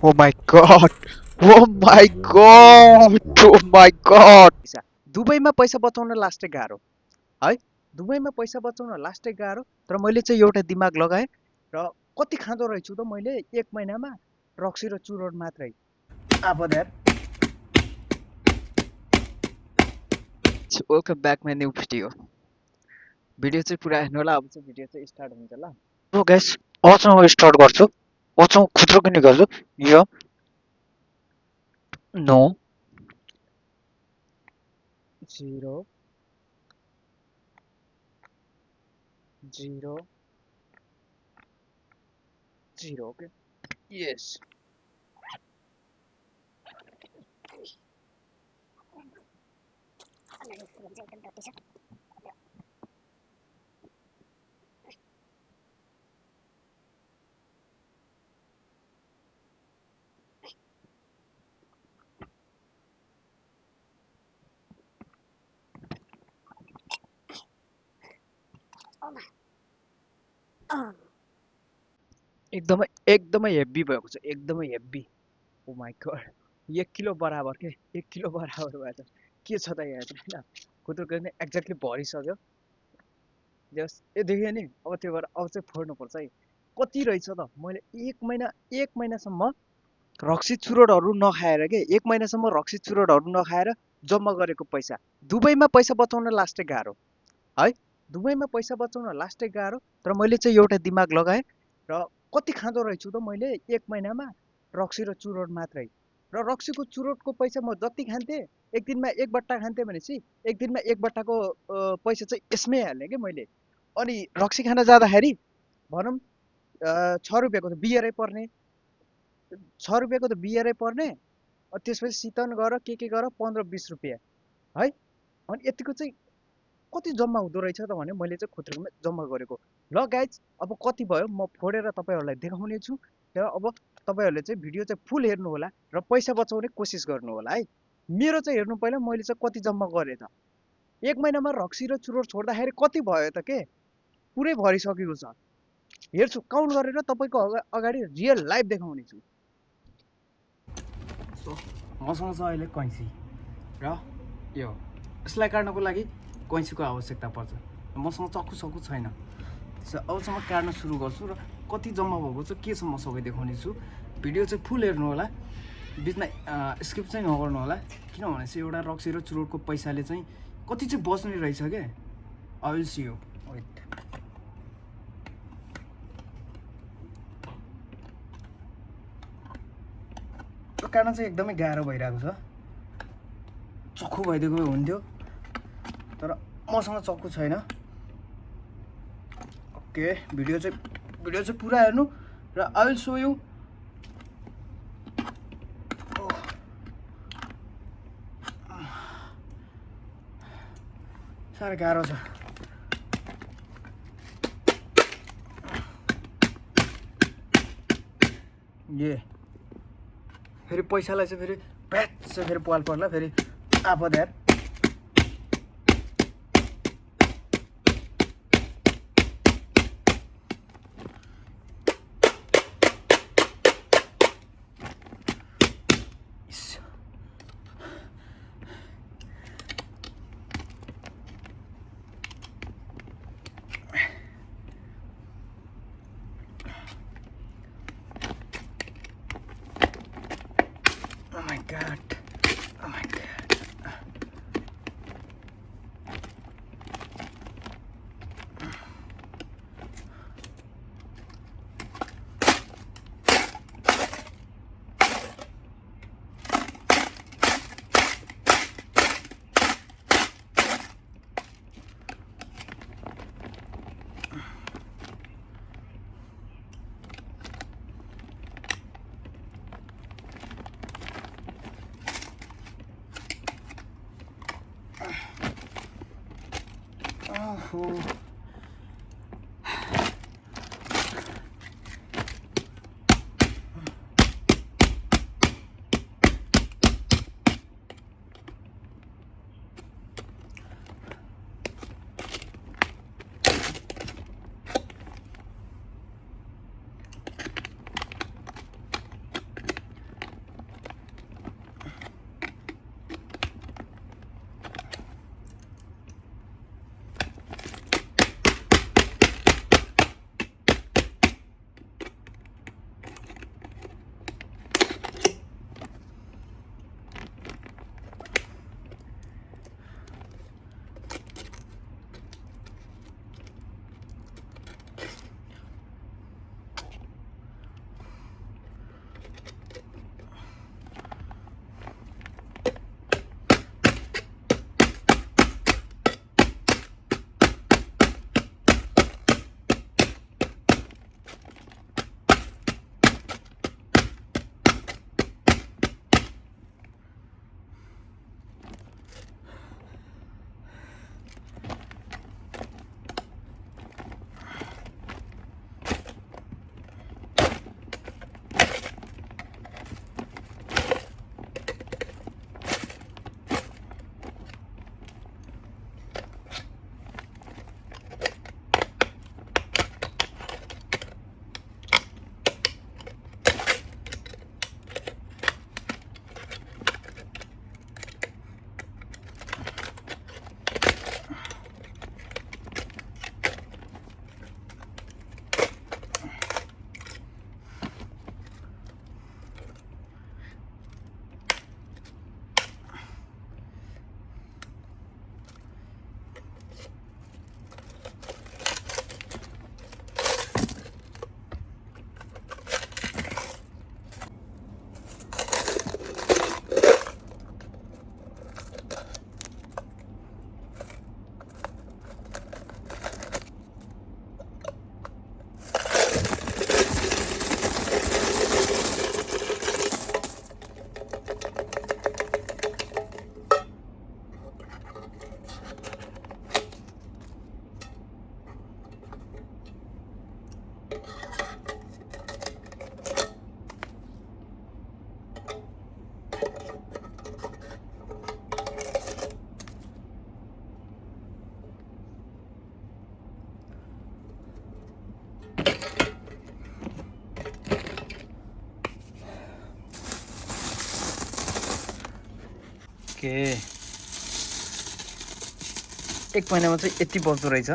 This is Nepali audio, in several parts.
Oh my god. Oh my god. Oh my god. दुबईमा पैसा बचाउन लास्टै गाह्रो है। दुबईमा पैसा बचाउन लास्टै गाह्रो। तर मैले चाहिँ एउटा दिमाग लगाएँ र कति खाँदो रहेछु त मैले एक महिनामा रक्सी र चुरोट मात्रै। अब that welcome back my new video. Video चाहिँ पुरा हेर्नु होला। अब चाहिँ भिडियो चाहिँ स्टार्ट हुन्छ ल। हो गाइस, अबसँग स्टार्ट गर्छु। अबसँग खुद्रो पनि गर्छु। यो नो 0 0 0 ओके यस। एकदमै एकदमै हेभी भएको छ, एकदमै heavy. Oh my god, 1 kilo बराबर के 1 किलो बराबर भएछ। के छ त यहाँ चाहिँ होइन, खुद्रो नै एक्ज्याक्टली भरिसक्यो। जस ए देख्यो नि, अब त्यो भएर अब चाहिँ फोड्नुपर्छ है। कति रहेछ त मैले एक महिनासम्म रक्सी चुरोटहरू नखाएर के, एक महिनासम्म रक्सी चुरोटहरू नखाएर जम्मा गरेको पैसा। दुबईमा पैसा बचाउन लास्टै गाह्रो है। दुबईमा पैसा बचाउन लास्टै गाह्रो। तर मैले चाहिँ एउटा दिमाग लगाएँ र कति खाँदो रहेछु त मैले एक महिनामा रक्सी र चुरोट मात्रै। र रक्सीको चुरोटको पैसा म जति खान्थेँ, एक दिनमा एक बट्टा खान्थेँ भनेपछि एक दिनमा एक बट्टाको पैसा चाहिँ यसमै हाल्ने कि मैले। अनि रक्सी खान जाँदाखेरि भनौँ 6 रुपियाँको त बियरै पर्ने, 6 रुपियाँको त बियरै पर्ने। त्यसपछि शीतन गर के गर 15-20 रुपियाँ है। अनि यतिको चाहिँ कति जम्मा हुँदो रहेछ त भने मैले चाहिँ खुद्रोमा जम्मा गरेको। ल गाइज, अब कति भयो म फोडेर तपाईँहरूलाई देखाउने छु। र अब तपाईँहरूले चाहिँ भिडियो चाहिँ फुल हेर्नु होला र पैसा बचाउने कोसिस गर्नु होला है। मेरो चाहिँ हेर्नु पहिला मैले चाहिँ कति जम्मा गरेँ त। एक महिनामा रक्सी र चुरोट छोड्दाखेरि कति भयो त के, पुरै भरिसकेको छ। हेर्छु काउन्ट गरेर तपाईँको अगाडि रियल लाइभ देखाउने छु। सो मसँग छ अहिले कैँची र यो यसलाई काट्नको लागि कैँचीको आवश्यकता पर्छ। मसँग चक्कु छैन। अबसम्म काट्न सुरु गर्छु र कति जम्मा भएको छ के छ मसँग देखाउने छु। भिडियो चाहिँ फुल हेर्नु होला, बिचमा स्किप चाहिँ नगर्नु होला। किनभने चाहिँ एउटा रक्सी र चुरोटको पैसाले चाहिँ कति चाहिँ बच्ने रहेछ क्या। I will see you. Wait, काट्न चाहिँ एकदमै गाह्रो भइरहेको छ। चक्कु भइदिएको भए हुन्थ्यो, तर मसँग चक्कु छैन। ओके, भिडियो चाहिँ पुरा हेर्नु र आई विल सो यू। साह्रै गाह्रो छ। ए फेरि पैसालाई चाहिँ फेरि प्याच चाहिँ फेरि पाल पर्ला फेरि आफू ध्यान। Oh my god. Oh my god. Oh. के एक महिनामा चाहिँ यति बग्दो रहेछ।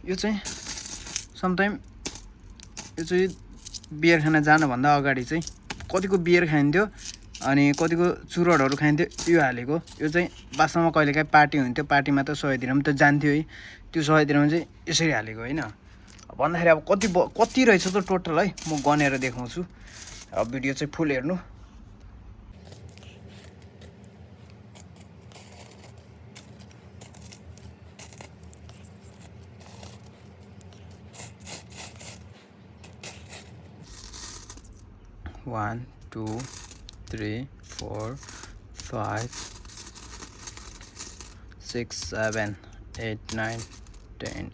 यो चाहिँ समटाइम यो चाहिँ बियर खान जानुभन्दा अगाडि चाहिँ कतिको बियर खाइन्थ्यो अनि कतिको चुरोटहरू खाइन्थ्यो यो हालेको। यो चाहिँ वास्तवमा कहिलेकाहीँ पार्टी हुन्थ्यो, पार्टीमा त 100 पनि त जान्थ्यो है। त्यो 100 चाहिँ यसरी हालेको होइन भन्दाखेरि अब कति रहेछ त टोटल है, म गनेर देखाउँछु। अब भिडियो चाहिँ फुल हेर्नु। One, 2, 3, 4, 5, 6, 7, 8, 9, 10.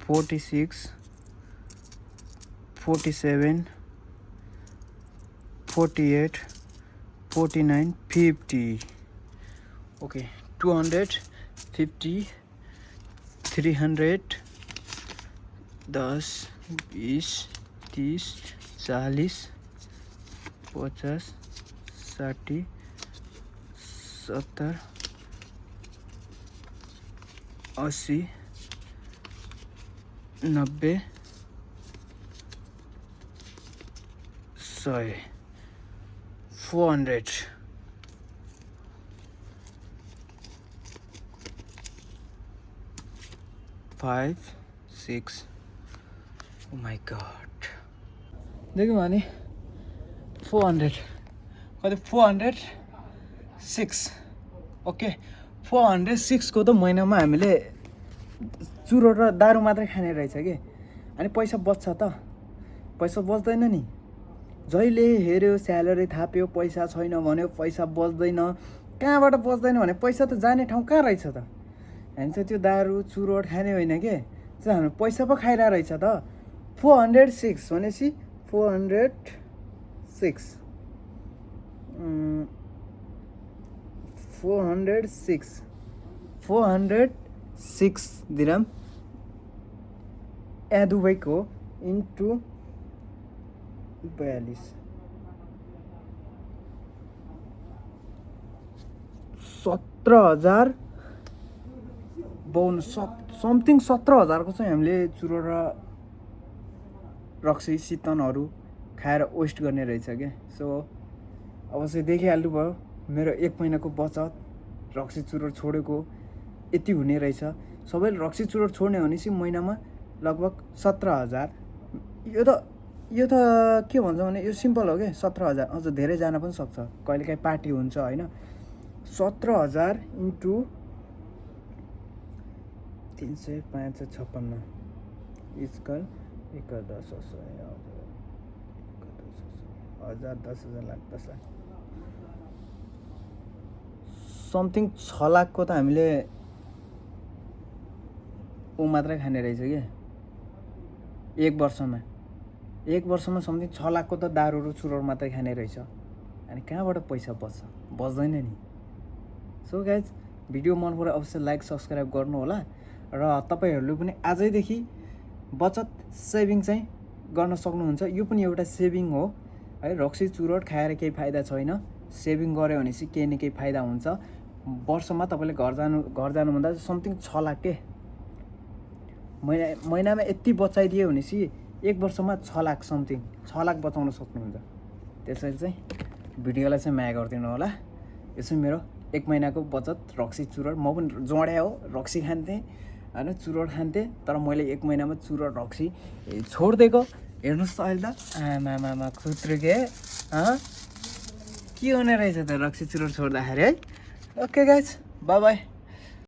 $46, $47, $48, $49, $50. Okay, 250, 300, 10, 20, 30, 40, 50, 60, 70 80 90 100 400 5 6 oh my god देखियो भने 400 कति 406 ओके 406 को त महिनामा हामीले चुरोट र दारू मात्रै खाने रहेछ के अनि पैसा बच्छ त पैसा बच्दैन नि जहिले हेर्यो स्यालेरी थाप्यो पैसा छैन भन्यो पैसा बच्दैन कहाँबाट बच्दैन भने पैसा त जाने ठाउँ कहाँ रहेछ त हामी चाहिँ त्यो दारू चुरोट खाने होइन के चाहिँ हामी पैसा पो खाइरहेको रहेछ त 406 भनेपछि 406 406 दिरहम या दुबईको इन्टु 42 17,000 52 समथिङ 17,000 को चाहिँ हामीले चुरो र रक्सी शीतनहरू खाएर वेस्ट गर्ने रहेछ क्या सो अब चाहिँ देखिहाल्नु भयो मेरो 1 महिनाको बचत रक्सी चुरोट छोडेको यति हुने रहेछ सबैले रक्सी चुरोट छोड्ने भनेपछि महिनामा लगभग 17,000 यो त के भन्छ भने यो सिम्पल हो के 17,000 अझ धेरै जान पनि सक्छ कहिलेकाहीँ पार्टी हुन्छ हैन 17,000 into 30556 equal 10,000 10,000 lakh 10 lakh something 6 लाखको त हामीले ऊ मात्रै खाने रहेछ के एक वर्षमा समथिङ 6 लाखको त दारू र चुरोट मात्रै खाने रहेछ अनि कहाँबाट पैसा बच्छ बच्दैन नि सो गाइज भिडियो मन परे अवश्य लाइक सब्स्क्राइब गर्नु होला र तपाईहरुले पनि आजैदेखि बचत सेभिङ चाहिँ गर्न सक्नुहुन्छ यो पनि एउटा सेभिङ हो है रक्सी चुरोट खाएर केही फाइदा छैन सेभिङ गर्यो भने चाहिँ केही न केही फाइदा हुन्छ वर्षमा तपाईले घर जानु भन्दा समथिङ 6 लाख के महिनामा यति बचाइदियो भने चाहिँ एक वर्षमा 6 लाख समथिङ 6 लाख बचाउन सक्नुहुन्छ त्यसैले चाहिँ भिडियोलाई चाहिँ माया गरिदिनु होला यो चाहिँ मेरो 1 महिनाको बचत रक्सी चुरोट म पनि जोड्या हो रक्सी खान्थे हैन चुरोट खान्थे तर मैले 1 महिनामा चुरोट रक्सी छोड्देको हेर्नुस् त अहिले त आमामा खुत्रुके के हुने रहेछ त रक्सी चुरोट छोड्दाखेरि है ओके गाइज बाइ बाइ